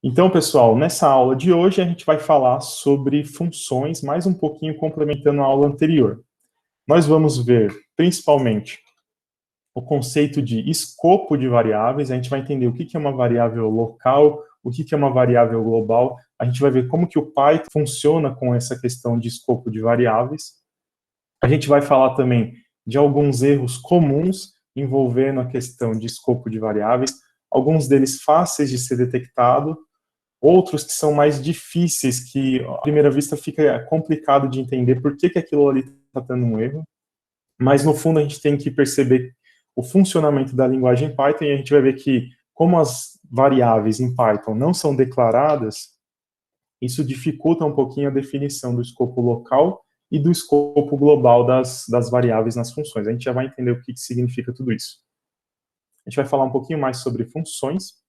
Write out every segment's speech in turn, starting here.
Então, pessoal, nessa aula de hoje a gente vai falar sobre funções, mais um pouquinho complementando a aula anterior. Nós vamos ver, principalmente, o conceito de escopo de variáveis, a gente vai entender o que é uma variável local, o que é uma variável global, a gente vai ver como que o Python funciona com essa questão de escopo de variáveis. A gente vai falar também de alguns erros comuns envolvendo a questão de escopo de variáveis, alguns deles fáceis de ser detectado, outros que são mais difíceis, que à primeira vista fica complicado de entender por que aquilo ali está dando um erro, mas no fundo a gente tem que perceber o funcionamento da linguagem Python e a gente vai ver que como as variáveis em Python não são declaradas, isso dificulta um pouquinho a definição do escopo local e do escopo global das variáveis nas funções. A gente já vai entender o que significa tudo isso. A gente vai falar um pouquinho mais sobre funções.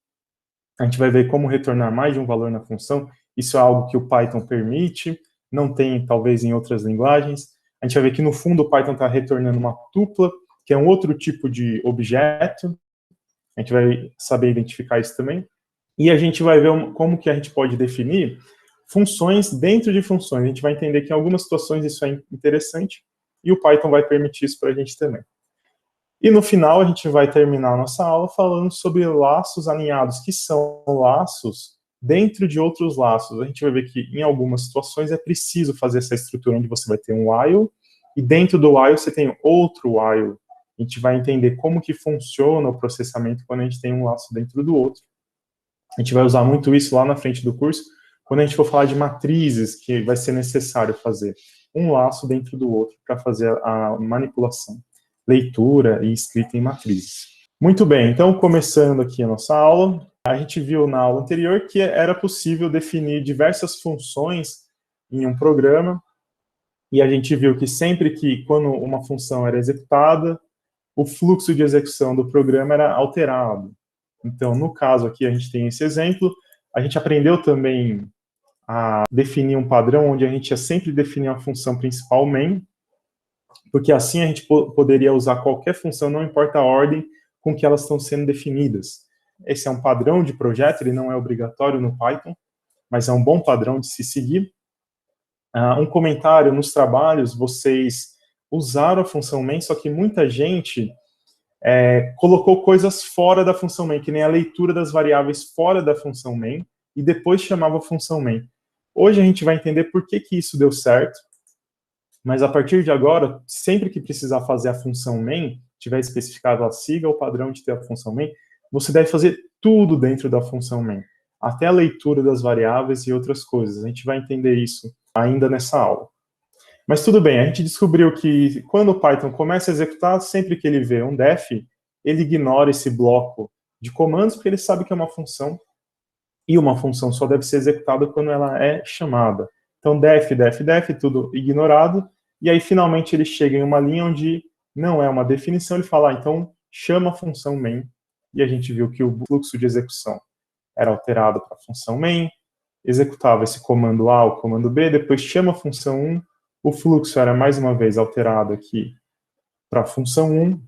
A gente vai ver como retornar mais de um valor na função. Isso é algo que o Python permite, não tem, talvez, em outras linguagens. A gente vai ver que, no fundo, o Python está retornando uma tupla, que é um outro tipo de objeto. A gente vai saber identificar isso também. E a gente vai ver como que a gente pode definir funções dentro de funções. A gente vai entender que, em algumas situações, isso é interessante, e o Python vai permitir isso para a gente também. E no final a gente vai terminar a nossa aula falando sobre laços alinhados, que são laços dentro de outros laços. A gente vai ver que em algumas situações é preciso fazer essa estrutura onde você vai ter um while, e dentro do while você tem outro while. A gente vai entender como que funciona o processamento quando a gente tem um laço dentro do outro. A gente vai usar muito isso lá na frente do curso, quando a gente for falar de matrizes, que vai ser necessário fazer um laço dentro do outro para fazer a manipulação, leitura e escrita em matrizes. Muito bem, então começando aqui a nossa aula, a gente viu na aula anterior que era possível definir diversas funções em um programa, e a gente viu que sempre que, quando uma função era executada, o fluxo de execução do programa era alterado. Então, no caso aqui, a gente tem esse exemplo. A gente aprendeu também a definir um padrão onde a gente ia sempre definir a função principal main, porque assim a gente poderia usar qualquer função, não importa a ordem com que elas estão sendo definidas. Esse é um padrão de projeto, ele não é obrigatório no Python, mas é um bom padrão de se seguir. Um comentário: nos trabalhos, vocês usaram a função main, só que muita gente colocou coisas fora da função main, que nem a leitura das variáveis fora da função main, e depois chamava a função main. Hoje a gente vai entender por que isso deu certo, mas a partir de agora, sempre que precisar fazer a função main, tiver especificado, siga o padrão de ter a função main, você deve fazer tudo dentro da função main, até a leitura das variáveis e outras coisas. A gente vai entender isso ainda nessa aula. Mas tudo bem, a gente descobriu que quando o Python começa a executar, sempre que ele vê um def, ele ignora esse bloco de comandos, porque ele sabe que é uma função, e uma função só deve ser executada quando ela é chamada. Então, def, tudo ignorado, e aí finalmente ele chega em uma linha onde não é uma definição, ele fala, então chama a função main, e a gente viu que o fluxo de execução era alterado para a função main, executava esse comando A, o comando B, depois chama a função 1, o fluxo era mais uma vez alterado aqui para a função 1,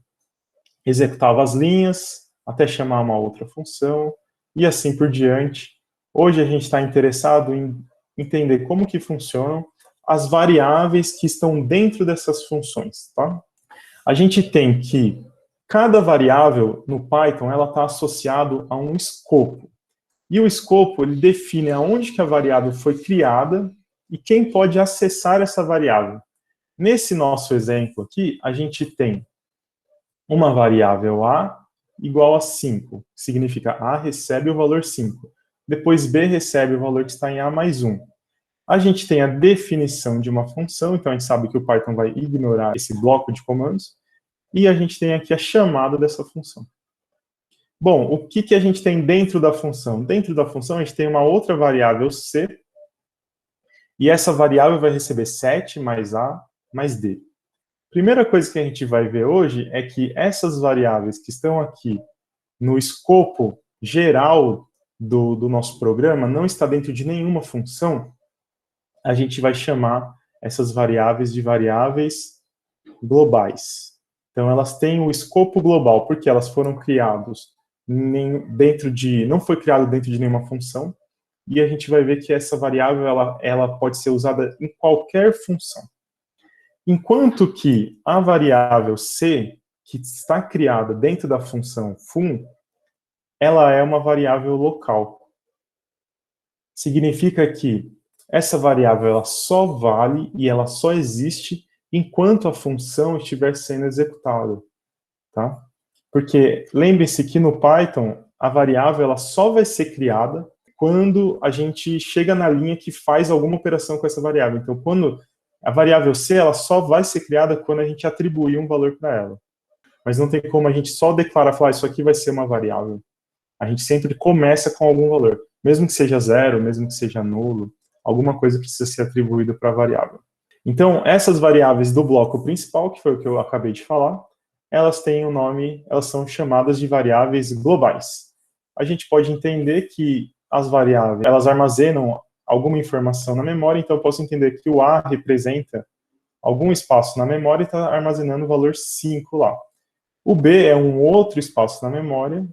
executava as linhas até chamar uma outra função, e assim por diante. Hoje a gente está interessado em entender como que funcionam as variáveis que estão dentro dessas funções, tá? A gente tem que cada variável no Python, ela está associado a um escopo. E o escopo, ele define aonde que a variável foi criada e quem pode acessar essa variável. Nesse nosso exemplo aqui, a gente tem uma variável A igual a 5, que significa A recebe o valor 5. Depois B recebe o valor que está em A mais 1. A gente tem a definição de uma função, então a gente sabe que o Python vai ignorar esse bloco de comandos, e a gente tem aqui a chamada dessa função. Bom, o que a gente tem dentro da função? Dentro da função a gente tem uma outra variável C, e essa variável vai receber 7 mais A mais D. Primeira coisa que a gente vai ver hoje é que essas variáveis que estão aqui no escopo geral do nosso programa, não está dentro de nenhuma função, a gente vai chamar essas variáveis de variáveis globais. Então, elas têm o escopo global, porque elas foram criadas dentro de... não foi criado dentro de nenhuma função, e a gente vai ver que essa variável ela pode ser usada em qualquer função. Enquanto que a variável c, que está criada dentro da função fun, ela é uma variável local. Significa que essa variável ela só vale e ela só existe enquanto a função estiver sendo executada, tá? Porque lembre-se que no Python a variável ela só vai ser criada quando a gente chega na linha que faz alguma operação com essa variável. Então, quando a variável c ela só vai ser criada quando a gente atribuir um valor para ela. Mas não tem como a gente só declarar, falar, isso aqui vai ser uma variável. A gente sempre começa com algum valor. Mesmo que seja zero, mesmo que seja nulo, alguma coisa precisa ser atribuída para a variável. Então, essas variáveis do bloco principal, que foi o que eu acabei de falar, elas têm um nome, elas são chamadas de variáveis globais. A gente pode entender que as variáveis, elas armazenam alguma informação na memória, então eu posso entender que o A representa algum espaço na memória e está armazenando o valor 5 lá. O B é um outro espaço na memória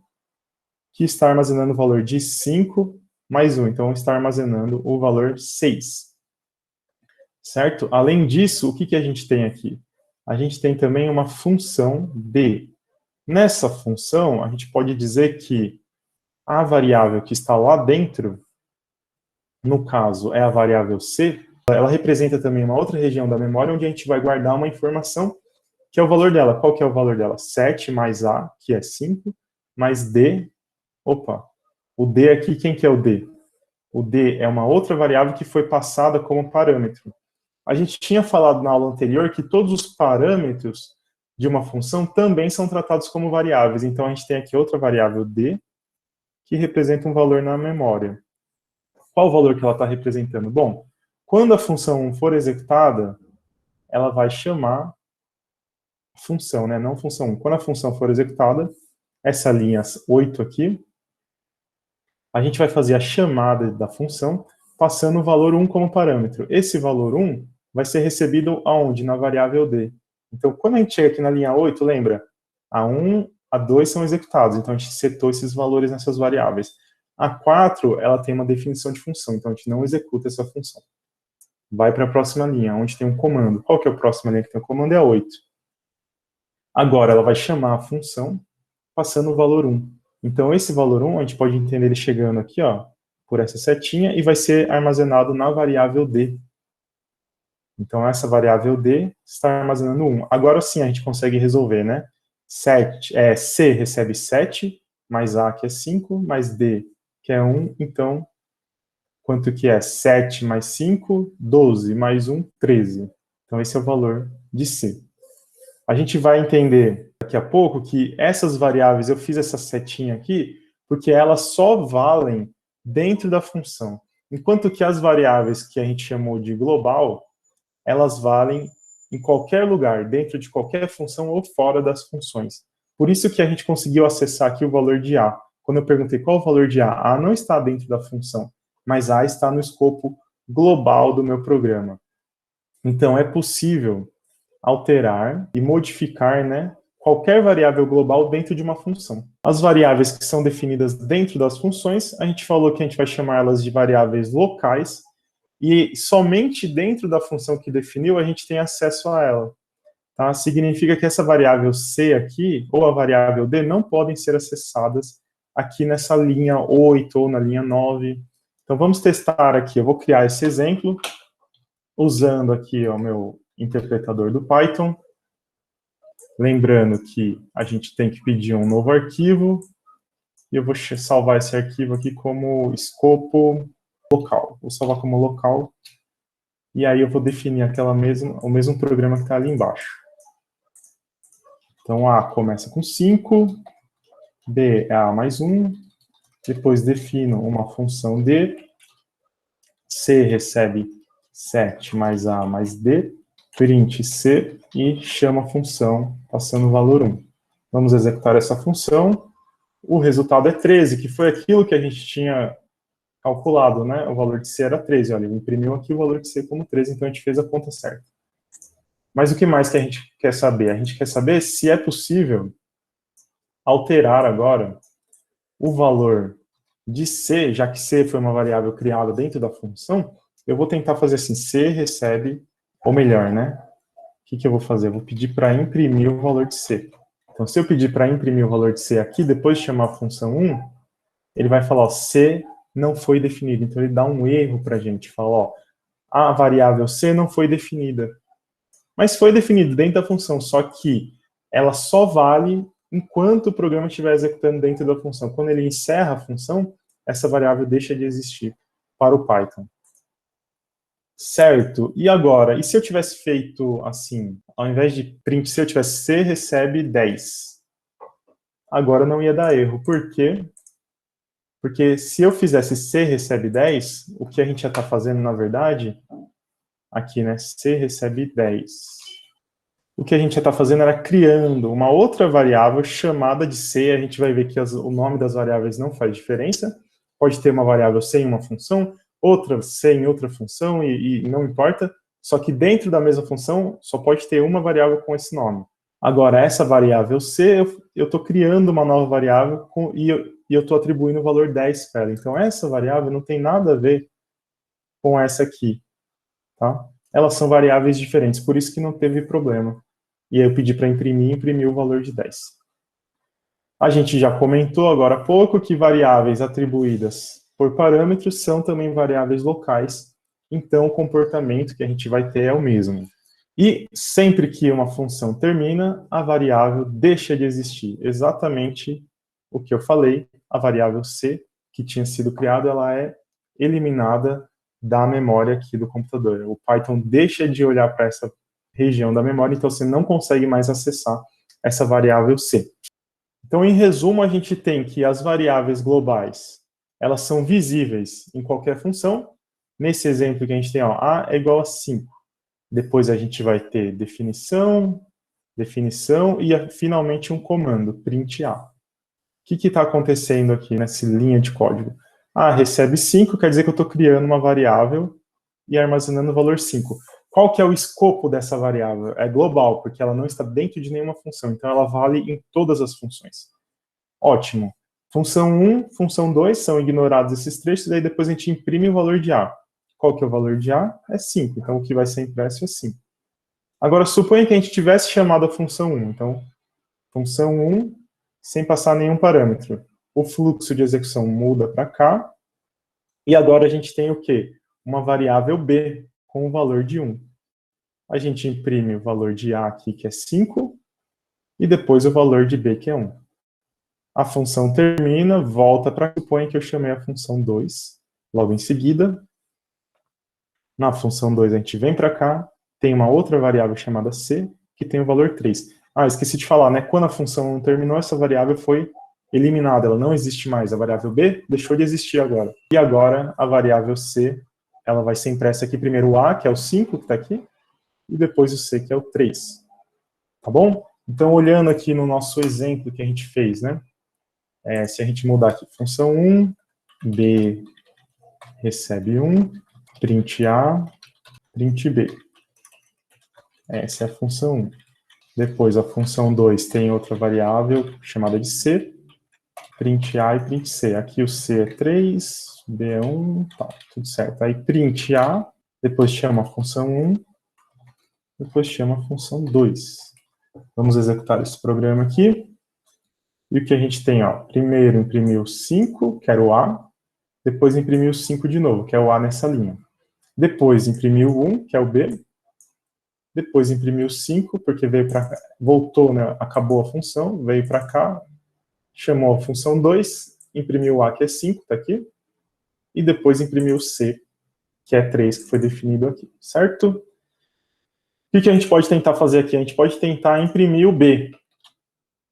que está armazenando o valor de 5 mais 1, então está armazenando o valor 6. Certo? Além disso, o que a gente tem aqui? A gente tem também uma função b. Nessa função, a gente pode dizer que a variável que está lá dentro, no caso, é a variável c, ela representa também uma outra região da memória onde a gente vai guardar uma informação que é o valor dela. Qual que é o valor dela? 7 mais a, que é 5, mais d. Opa, o d aqui, quem que é o d? O d é uma outra variável que foi passada como parâmetro. A gente tinha falado na aula anterior que todos os parâmetros de uma função também são tratados como variáveis. Então, a gente tem aqui outra variável d, que representa um valor na memória. Qual o valor que ela está representando? Bom, quando a função for executada, ela vai chamar a função, né? Não função 1. Quando a função for executada, essa linha 8 aqui, a gente vai fazer a chamada da função, passando o valor 1 como parâmetro. Esse valor 1 vai ser recebido aonde? Na variável d. Então, quando a gente chega aqui na linha 8, lembra? A 1, a 2 são executados, então a gente setou esses valores nessas variáveis. A 4, ela tem uma definição de função, então a gente não executa essa função. Vai para a próxima linha, onde tem um comando. Qual que é a próxima linha que tem o comando? É a 8. Agora, ela vai chamar a função, passando o valor 1. Então, esse valor 1, a gente pode entender ele chegando aqui, ó, por essa setinha, e vai ser armazenado na variável d. Então, essa variável d está armazenando 1. Agora sim, a gente consegue resolver, né? C recebe 7, mais a, que é 5, mais d, que é 1. Então, quanto que é? 7 mais 5, 12, mais 1, 13. Então, esse é o valor de c. A gente vai entender daqui a pouco que essas variáveis, eu fiz essa setinha aqui, porque elas só valem dentro da função. Enquanto que as variáveis que a gente chamou de global, elas valem em qualquer lugar, dentro de qualquer função ou fora das funções. Por isso que a gente conseguiu acessar aqui o valor de A. Quando eu perguntei qual o valor de A não está dentro da função, mas A está no escopo global do meu programa. Então, é possível alterar e modificar, né, qualquer variável global dentro de uma função. As variáveis que são definidas dentro das funções, a gente falou que a gente vai chamá-las de variáveis locais, e somente dentro da função que definiu a gente tem acesso a ela. Tá? Significa que essa variável c aqui, ou a variável d, não podem ser acessadas aqui nessa linha 8 ou na linha 9. Então vamos testar aqui, eu vou criar esse exemplo, usando aqui o meu interpretador do Python. Lembrando que a gente tem que pedir um novo arquivo, e eu vou salvar esse arquivo aqui como escopo local. Vou salvar como local, e aí eu vou definir o mesmo programa que está ali embaixo. Então, A começa com 5, B é A mais 1, depois defino uma função D, C recebe 7 mais A mais D, print C e chama a função passando o valor 1. Vamos executar essa função. O resultado é 13, que foi aquilo que a gente tinha calculado, né? O valor de C era 13. Olha, ele imprimiu aqui o valor de C como 13, então a gente fez a conta certa. Mas o que mais que a gente quer saber? A gente quer saber se é possível alterar agora o valor de C, já que C foi uma variável criada dentro da função, eu vou tentar fazer assim, C recebe, ou melhor, né? O que eu vou fazer? Eu vou pedir para imprimir o valor de C. Então, se eu pedir para imprimir o valor de C aqui, depois de chamar a função 1, ele vai falar, ó, C não foi definido. Então, ele dá um erro para a gente. Fala, ó, a variável C não foi definida. Mas foi definido dentro da função, só que ela só vale enquanto o programa estiver executando dentro da função. Quando ele encerra a função, essa variável deixa de existir para o Python. Certo. E agora? E se eu tivesse feito assim, ao invés de print, se eu tivesse C recebe 10? Agora não ia dar erro. Por quê? Porque se eu fizesse C recebe 10, o que a gente já está fazendo, na verdade, aqui, né? C recebe 10. O que a gente já está fazendo era criando uma outra variável chamada de C. A gente vai ver que o nome das variáveis não faz diferença. Pode ter uma variável C em uma função, outra C em outra função, e não importa. Só que dentro da mesma função, só pode ter uma variável com esse nome. Agora, essa variável C, eu estou criando uma nova variável e eu estou atribuindo o valor 10 para ela. Então, essa variável não tem nada a ver com essa aqui. Tá? Elas são variáveis diferentes, por isso que não teve problema. E aí eu pedi para imprimir o valor de 10. A gente já comentou agora há pouco que variáveis atribuídas por parâmetros são também variáveis locais, então o comportamento que a gente vai ter é o mesmo. E sempre que uma função termina, a variável deixa de existir. Exatamente o que eu falei, a variável C, que tinha sido criada, ela é eliminada da memória aqui do computador. O Python deixa de olhar para essa região da memória, então você não consegue mais acessar essa variável C. Então, em resumo, a gente tem que as variáveis globais, elas são visíveis em qualquer função. Nesse exemplo que a gente tem, ó, A é igual a 5. Depois a gente vai ter definição e finalmente um comando, print A. O que está acontecendo aqui nessa linha de código? A recebe 5, quer dizer que eu estou criando uma variável e armazenando o valor 5. Qual que é o escopo dessa variável? É global, porque ela não está dentro de nenhuma função, então ela vale em todas as funções. Ótimo. Função 1, função 2, são ignorados esses trechos, e aí depois a gente imprime o valor de A. Qual que é o valor de A? É 5, então o que vai ser impresso é 5. Agora, suponha que a gente tivesse chamado a função 1. Então, função 1, sem passar nenhum parâmetro. O fluxo de execução muda para cá, e agora a gente tem o quê? Uma variável B, com o valor de 1. A gente imprime o valor de A aqui, que é 5, e depois o valor de B, que é 1. A função termina, volta para, suponha que eu chamei a função 2, logo em seguida. Na função 2 a gente vem para cá, tem uma outra variável chamada C, que tem o valor 3. Ah, esqueci de falar, né? Quando a função 1 terminou, essa variável foi eliminada, ela não existe mais. A variável B deixou de existir agora. E agora, a variável C, ela vai ser impressa aqui primeiro o A, que é o 5, que está aqui, e depois o C, que é o 3. Tá bom? Então, olhando aqui no nosso exemplo que a gente fez, né? Se a gente mudar aqui, função 1, B recebe 1, print A, print B. Essa é a função 1. Depois, a função 2 tem outra variável chamada de C, print A e print C. Aqui o C é 3, B é 1, tá, tudo certo. Aí print A, depois chama a função 1, depois chama a função 2. Vamos executar esse programa aqui. E o que a gente tem, ó, primeiro imprimiu 5, que era o A, depois imprimiu 5 de novo, que é o A nessa linha. Depois imprimiu 1, que é o B, depois imprimiu 5, porque veio para cá, voltou, né, acabou a função, veio para cá, chamou a função 2, imprimiu o A, que é 5, está aqui, e depois imprimiu o C, que é 3, que foi definido aqui, certo? O que a gente pode tentar fazer aqui? A gente pode tentar imprimir o B.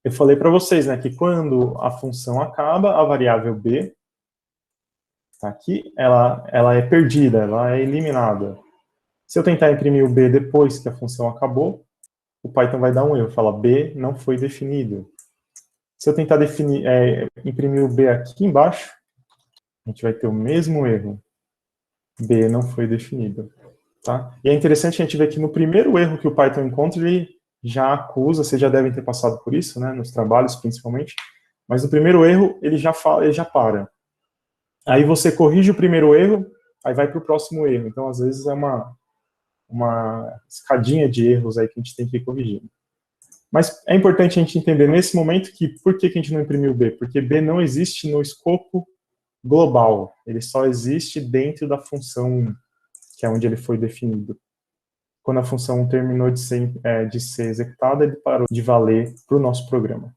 Eu falei para vocês, né, que quando a função acaba, a variável B, está aqui, ela é perdida, ela é eliminada. Se eu tentar imprimir o B depois que a função acabou, o Python vai dar um erro, fala B não foi definido. Se eu tentar imprimir o B aqui embaixo, a gente vai ter o mesmo erro. B não foi definido. Tá? E é interessante a gente ver que no primeiro erro que o Python encontra, ele já acusa, vocês já devem ter passado por isso, né, nos trabalhos principalmente, mas no primeiro erro ele já para. Aí você corrige o primeiro erro, aí vai para o próximo erro. Então, às vezes, é uma escadinha de erros aí que a gente tem que ir corrigindo. Mas é importante a gente entender nesse momento que por que a gente não imprimiu B? Porque B não existe no escopo global. Ele só existe dentro da função que é onde ele foi definido. Quando a função terminou de ser executada, ele parou de valer para o nosso programa.